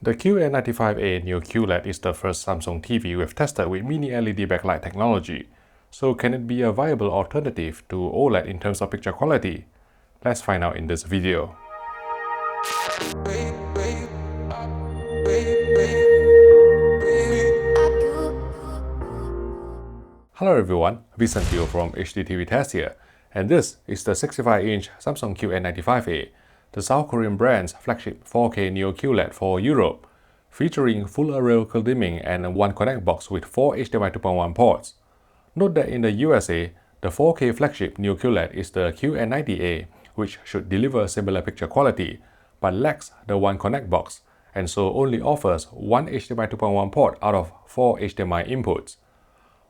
The QN95A Neo QLED is the first Samsung TV we've tested with mini LED backlight technology. So can it be a viable alternative to OLED in terms of picture quality? Let's find out in this video. Hello everyone, Vincent here from HD TV Test here, and this is the 65-inch Samsung QN95A, the South Korean brand's flagship 4K Neo QLED for Europe, featuring full array local dimming and one connect box with 4 HDMI 2.1 ports. Note that in the USA, the 4K flagship Neo QLED is the QN90A, which should deliver similar picture quality, but lacks the one connect box, and so only offers one HDMI 2.1 port out of 4 HDMI inputs.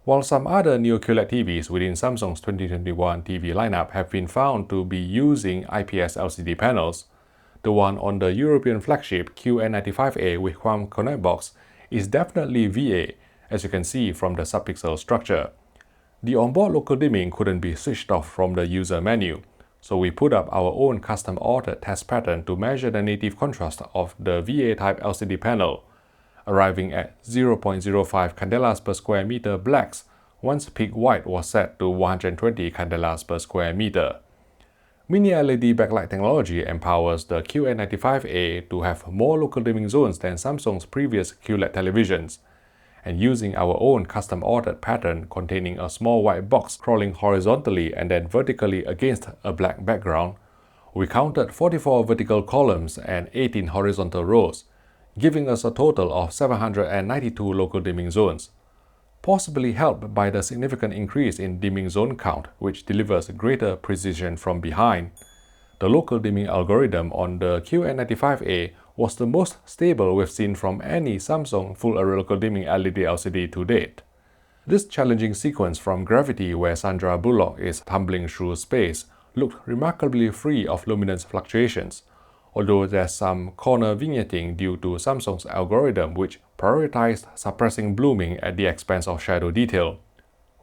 While some other Neo QLED TVs within Samsung's 2021 TV lineup have been found to be using IPS LCD panels, the one on the European flagship QN95A with one connect box is definitely VA, as you can see from the subpixel structure. The onboard local dimming couldn't be switched off from the user menu, so we put up our own custom-authored test pattern to measure the native contrast of the VA-type LCD panel, arriving at 0.05 candelas per square meter blacks once peak white was set to 120 candelas per square meter. Mini LED backlight technology empowers the QN95A to have more local dimming zones than Samsung's previous QLED televisions, and using our own custom-authored pattern containing a small white box crawling horizontally and then vertically against a black background, we counted 44 vertical columns and 18 horizontal rows, giving us a total of 792 local dimming zones, possibly helped by the significant increase in dimming zone count, which delivers greater precision from behind. The local dimming algorithm on the QN95A was the most stable we've seen from any Samsung full array local dimming LED LCD to date. This challenging sequence from Gravity, where Sandra Bullock is tumbling through space, looked remarkably free of luminance fluctuations, although there's some corner vignetting due to Samsung's algorithm which prioritized suppressing blooming at the expense of shadow detail.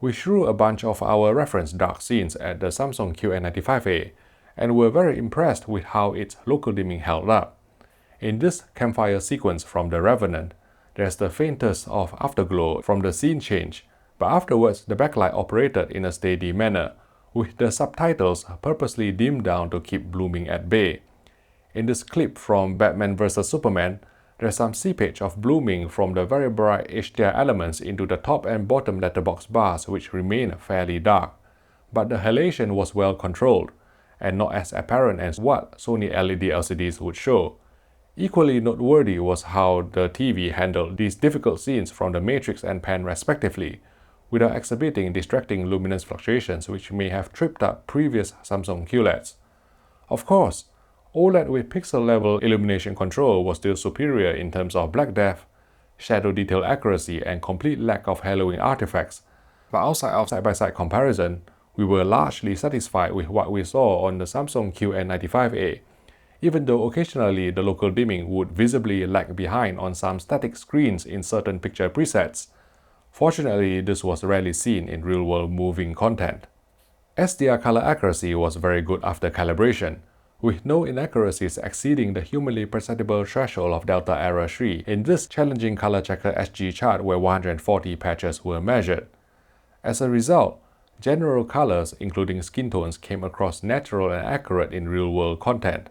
We threw a bunch of our reference dark scenes at the Samsung QN95A and were very impressed with how its local dimming held up. In this campfire sequence from The Revenant, there's the faintest of afterglow from the scene change, but afterwards the backlight operated in a steady manner, with the subtitles purposely dimmed down to keep blooming at bay. In this clip from Batman vs Superman, there's some seepage of blooming from the very bright HDR elements into the top and bottom letterbox bars, which remain fairly dark, but the halation was well controlled, and not as apparent as what Sony LED LCDs would show. Equally noteworthy was how the TV handled these difficult scenes from the matrix and pan respectively, without exhibiting distracting luminance fluctuations which may have tripped up previous Samsung QLEDs. Of course, OLED with pixel-level illumination control was still superior in terms of black depth, shadow detail accuracy, and complete lack of haloing artifacts, but outside of side-by-side comparison, we were largely satisfied with what we saw on the Samsung QN95A, even though occasionally the local dimming would visibly lag behind on some static screens in certain picture presets. Fortunately, this was rarely seen in real-world moving content. SDR color accuracy was very good after calibration, with no inaccuracies exceeding the humanly perceptible threshold of delta error 3 in this challenging color checker SG chart where 140 patches were measured. As a result, general colors including skin tones came across natural and accurate in real-world content.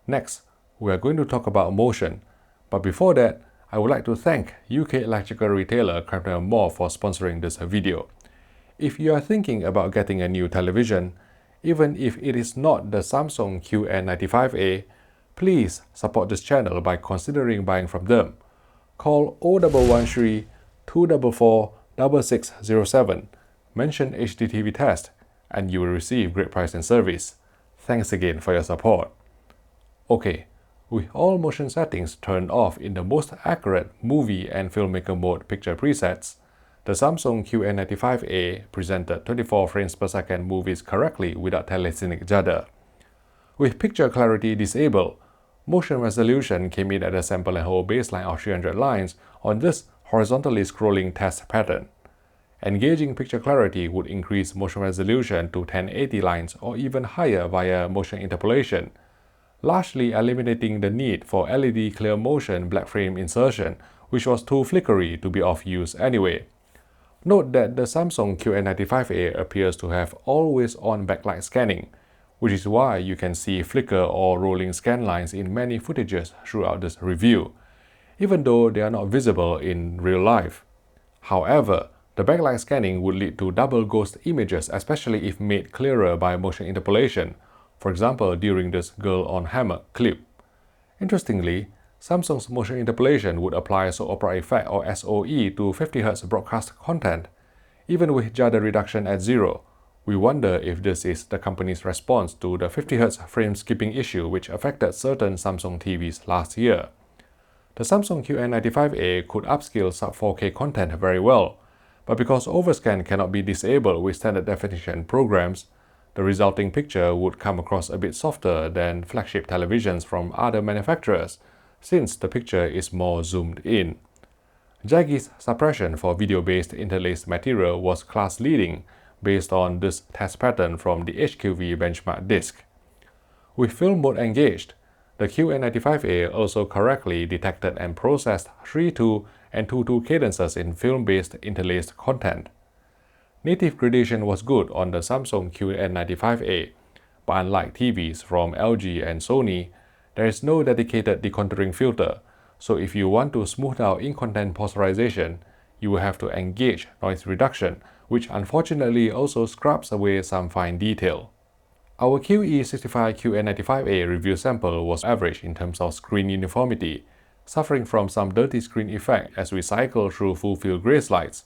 Next, we are going to talk about motion, but before that, I would like to thank UK electrical retailer Crampton Moore for sponsoring this video. If you are thinking about getting a new television, even if it is not the Samsung QN95A, please support this channel by considering buying from them. Call 0113 244 6607, mention HDTV Test, and you will receive great price and service. Thanks again for your support. Okay, with all motion settings turned off in the most accurate movie and filmmaker mode picture presets, the Samsung QN95A presented 24 frames per second movies correctly without telecinic judder. With picture clarity disabled, motion resolution came in at a sample and hold baseline of 300 lines on this horizontally scrolling test pattern. Engaging picture clarity would increase motion resolution to 1080 lines or even higher via motion interpolation. largely eliminating the need for LED clear motion black frame insertion, which was too flickery to be of use anyway. Note that the Samsung QN95A appears to have always-on backlight scanning, which is why you can see flicker or rolling scan lines in many footages throughout this review, even though they are not visible in real life. However, the backlight scanning would lead to double ghost images, especially if made clearer by motion interpolation, for example during this Girl on Hammer clip. Interestingly, Samsung's motion interpolation would apply soap opera effect or SOE to 50Hz broadcast content. Even with jitter reduction at zero, we wonder if this is the company's response to the 50Hz frame skipping issue which affected certain Samsung TVs last year. The Samsung QN95A could upscale sub-4K content very well, but because overscan cannot be disabled with standard definition programs, the resulting picture would come across a bit softer than flagship televisions from other manufacturers, since the picture is more zoomed in. Jagi's suppression for video-based interlaced material was class-leading based on this test pattern from the HQV benchmark disc. With film mode engaged, the QN95A also correctly detected and processed 3:2 and 2:2 cadences in film-based interlaced content. Native gradation was good on the Samsung QN95A, but unlike TVs from LG and Sony, there is no dedicated decontouring filter, so if you want to smooth out in-content posterization, you will have to engage noise reduction, which unfortunately also scrubs away some fine detail. Our QE65QN95A review sample was average in terms of screen uniformity, suffering from some dirty screen effect as we cycle through full-field gray slides.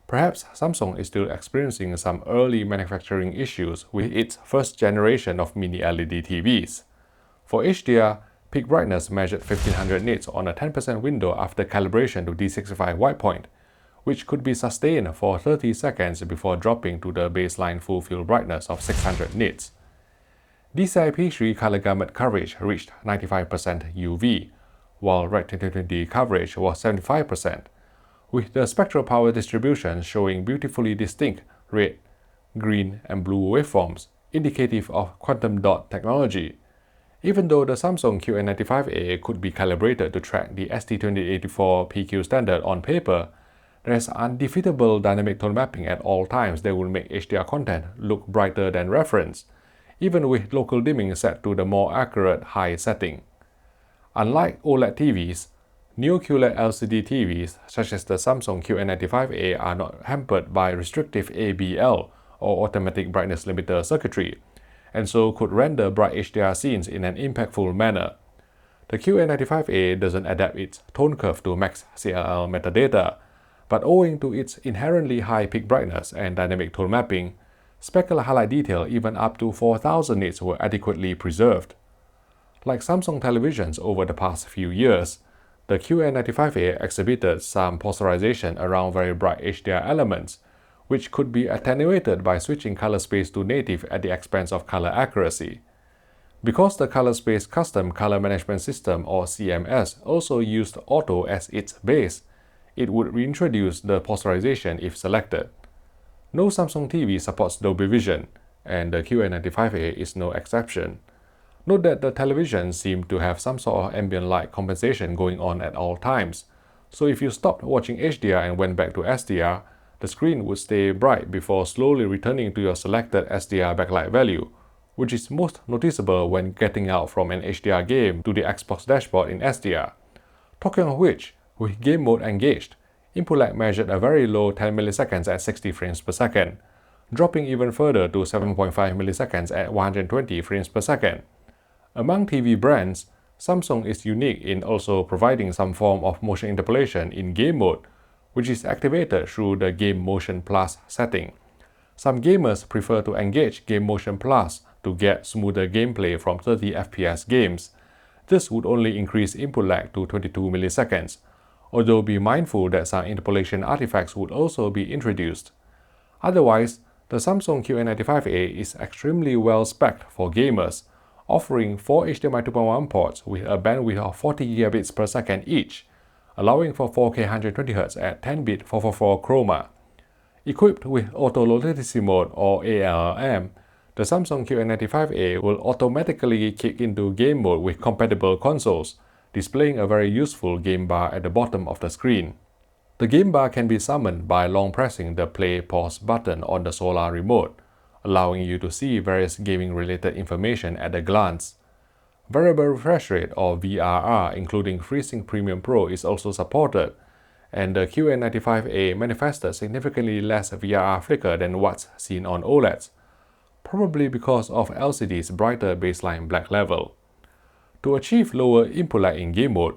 Perhaps Samsung is still experiencing some early manufacturing issues with its first generation of mini LED TVs. For HDR, peak brightness measured 1500 nits on a 10% window after calibration to D65 white point, which could be sustained for 30 seconds before dropping to the baseline full-field brightness of 600 nits. DCI-P3 color gamut coverage reached 95% UV, while Red 2020 coverage was 75%, with the spectral power distribution showing beautifully distinct red, green, and blue waveforms, indicative of quantum dot technology. Even though the Samsung QN95A could be calibrated to track the ST2084 PQ standard on paper, there is undefeatable dynamic tone mapping at all times that will make HDR content look brighter than reference, even with local dimming set to the more accurate high setting. Unlike OLED TVs, Neo QLED LCD TVs such as the Samsung QN95A are not hampered by restrictive ABL or automatic brightness limiter circuitry, and so could render bright HDR scenes in an impactful manner. The QN95A doesn't adapt its tone curve to max CLL metadata, but owing to its inherently high peak brightness and dynamic tone mapping, specular highlight detail even up to 4000 nits were adequately preserved. Like Samsung televisions over the past few years, the QN95A exhibited some posterization around very bright HDR elements, which could be attenuated by switching color space to native at the expense of color accuracy. Because the Color Space Custom Color Management System or CMS also used auto as its base, it would reintroduce the posterization if selected. No Samsung TV supports Dolby Vision, and the QN95A is no exception. Note that the television seemed to have some sort of ambient light compensation going on at all times, so if you stopped watching HDR and went back to SDR, the screen would stay bright before slowly returning to your selected SDR backlight value, which is most noticeable when getting out from an HDR game to the Xbox dashboard in SDR. Talking of which, with game mode engaged, input lag measured a very low 10 milliseconds at 60 frames per second, dropping even further to 7.5 milliseconds at 120 frames per second. Among TV brands, Samsung is unique in also providing some form of motion interpolation in game mode, which is activated through the Game Motion Plus setting. Some gamers prefer to engage Game Motion Plus to get smoother gameplay from 30 FPS games. This would only increase input lag to 22 milliseconds, although be mindful that some interpolation artifacts would also be introduced. Otherwise, the Samsung QN95A is extremely well spec'd for gamers, offering 4 HDMI 2.1 ports with a bandwidth of 40 gigabits per second each, allowing for 4K 120Hz at 10-bit 444 chroma. Equipped with Auto Low Latency Mode or ALLM, the Samsung QN95A will automatically kick into game mode with compatible consoles, displaying a very useful game bar at the bottom of the screen. The game bar can be summoned by long pressing the play/pause button on the Solar remote, allowing you to see various gaming-related information at a glance. Variable refresh rate or VRR, including FreeSync Premium Pro, is also supported, and the QN95A manifested significantly less VRR flicker than what's seen on OLEDs, probably because of LCD's brighter baseline black level. To achieve lower input lag in game mode,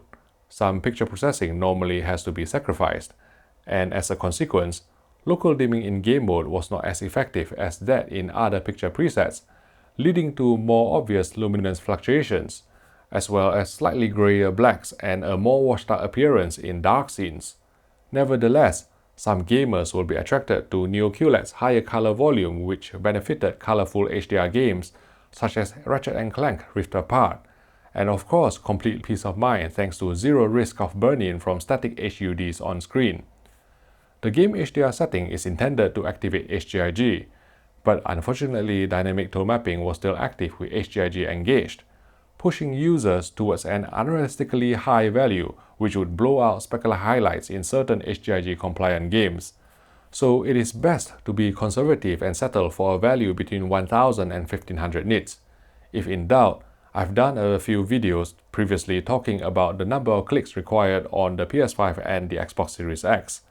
some picture processing normally has to be sacrificed, and as a consequence, local dimming in game mode was not as effective as that in other picture presets, leading to more obvious luminance fluctuations, as well as slightly grayer blacks and a more washed out appearance in dark scenes. Nevertheless, some gamers will be attracted to Neo QLED's higher color volume, which benefited colorful HDR games such as Ratchet & Clank Rift Apart, and of course complete peace of mind thanks to zero risk of burn-in from static HUDs on screen. The game HDR setting is intended to activate HGIG, but unfortunately dynamic tone mapping was still active with HGIG engaged, pushing users towards an unrealistically high value which would blow out specular highlights in certain HGIG-compliant games. So it is best to be conservative and settle for a value between 1000 and 1500 nits. If in doubt, I've done a few videos previously talking about the number of clicks required on the PS5 and the Xbox Series X.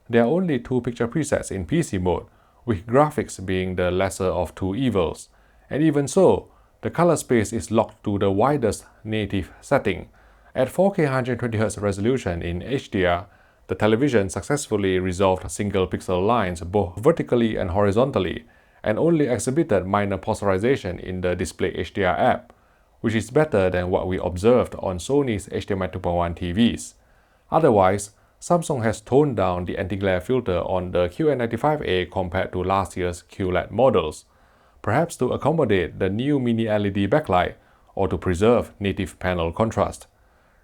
There are only two picture presets in PC mode, with graphics being the lesser of two evils, and even so, the color space is locked to the widest native setting. At 4K 120Hz resolution in HDR, the television successfully resolved single pixel lines both vertically and horizontally, and only exhibited minor polarization in the Display HDR app, which is better than what we observed on Sony's HDMI 2.1 TVs. Otherwise, Samsung has toned down the anti-glare filter on the QN95A compared to last year's QLED models, perhaps to accommodate the new mini LED backlight or to preserve native panel contrast.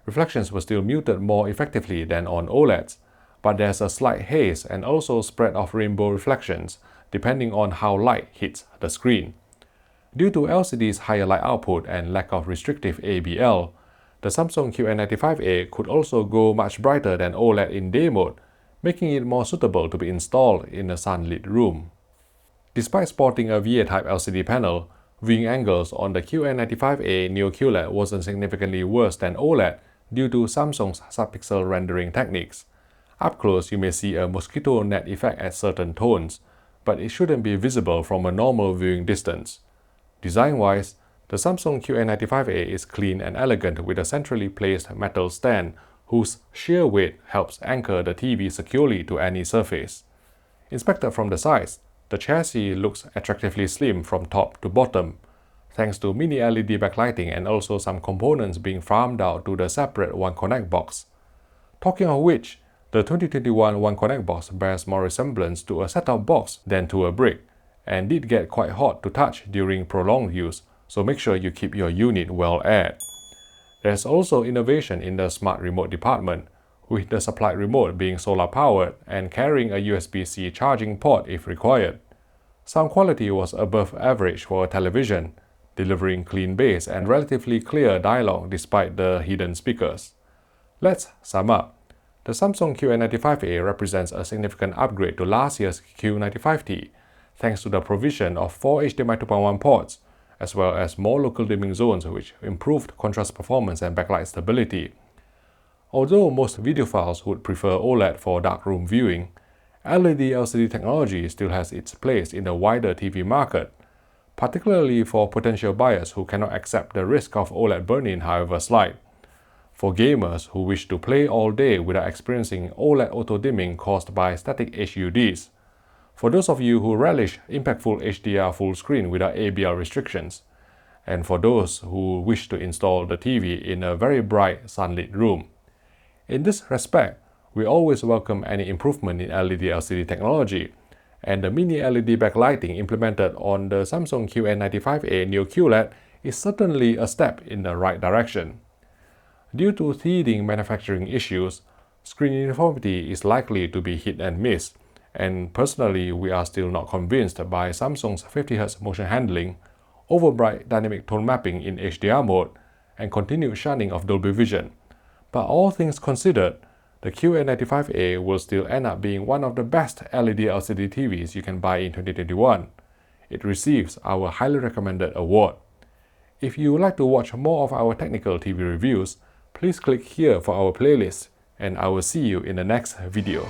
Reflections were still muted more effectively than on OLEDs, but there's a slight haze and also spread of rainbow reflections depending on how light hits the screen. Due to LCD's higher light output and lack of restrictive ABL, the Samsung QN95A could also go much brighter than OLED in day mode, making it more suitable to be installed in a sunlit room. Despite sporting a VA-type LCD panel, viewing angles on the QN95A Neo QLED wasn't significantly worse than OLED due to Samsung's subpixel rendering techniques. Up close, you may see a mosquito net effect at certain tones, but it shouldn't be visible from a normal viewing distance. Design-wise, the Samsung QN95A is clean and elegant with a centrally placed metal stand whose sheer weight helps anchor the TV securely to any surface. Inspected from the sides, the chassis looks attractively slim from top to bottom, thanks to mini LED backlighting and also some components being farmed out to the separate One Connect box. Talking of which, the 2021 One Connect box bears more resemblance to a set-top box than to a brick, and did get quite hot to touch during prolonged use, so make sure you keep your unit well aired. There's also innovation in the smart remote department, with the supplied remote being solar-powered and carrying a USB-C charging port if required. Sound quality was above average for a television, delivering clean bass and relatively clear dialogue despite the hidden speakers. Let's sum up. The Samsung QN95A represents a significant upgrade to last year's Q95T, thanks to the provision of 4 HDMI 2.1 ports, as well as more local dimming zones which improved contrast performance and backlight stability. Although most videophiles would prefer OLED for darkroom viewing, LED LCD technology still has its place in the wider TV market, particularly for potential buyers who cannot accept the risk of OLED burn-in however slight. For gamers who wish to play all day without experiencing OLED auto-dimming caused by static HUDs. For those of you who relish impactful HDR full screen without ABL restrictions, and for those who wish to install the TV in a very bright sunlit room. In this respect, we always welcome any improvement in LED LCD technology, and the mini LED backlighting implemented on the Samsung QN95A Neo QLED is certainly a step in the right direction. Due to teething manufacturing issues, screen uniformity is likely to be hit and miss, and personally we are still not convinced by Samsung's 50Hz motion handling, overbright dynamic tone mapping in HDR mode, and continued shunning of Dolby Vision. But all things considered, the QN95A will still end up being one of the best LED LCD TVs you can buy in 2021. It receives our highly recommended award. If you would like to watch more of our technical TV reviews, please click here for our playlist, and I will see you in the next video.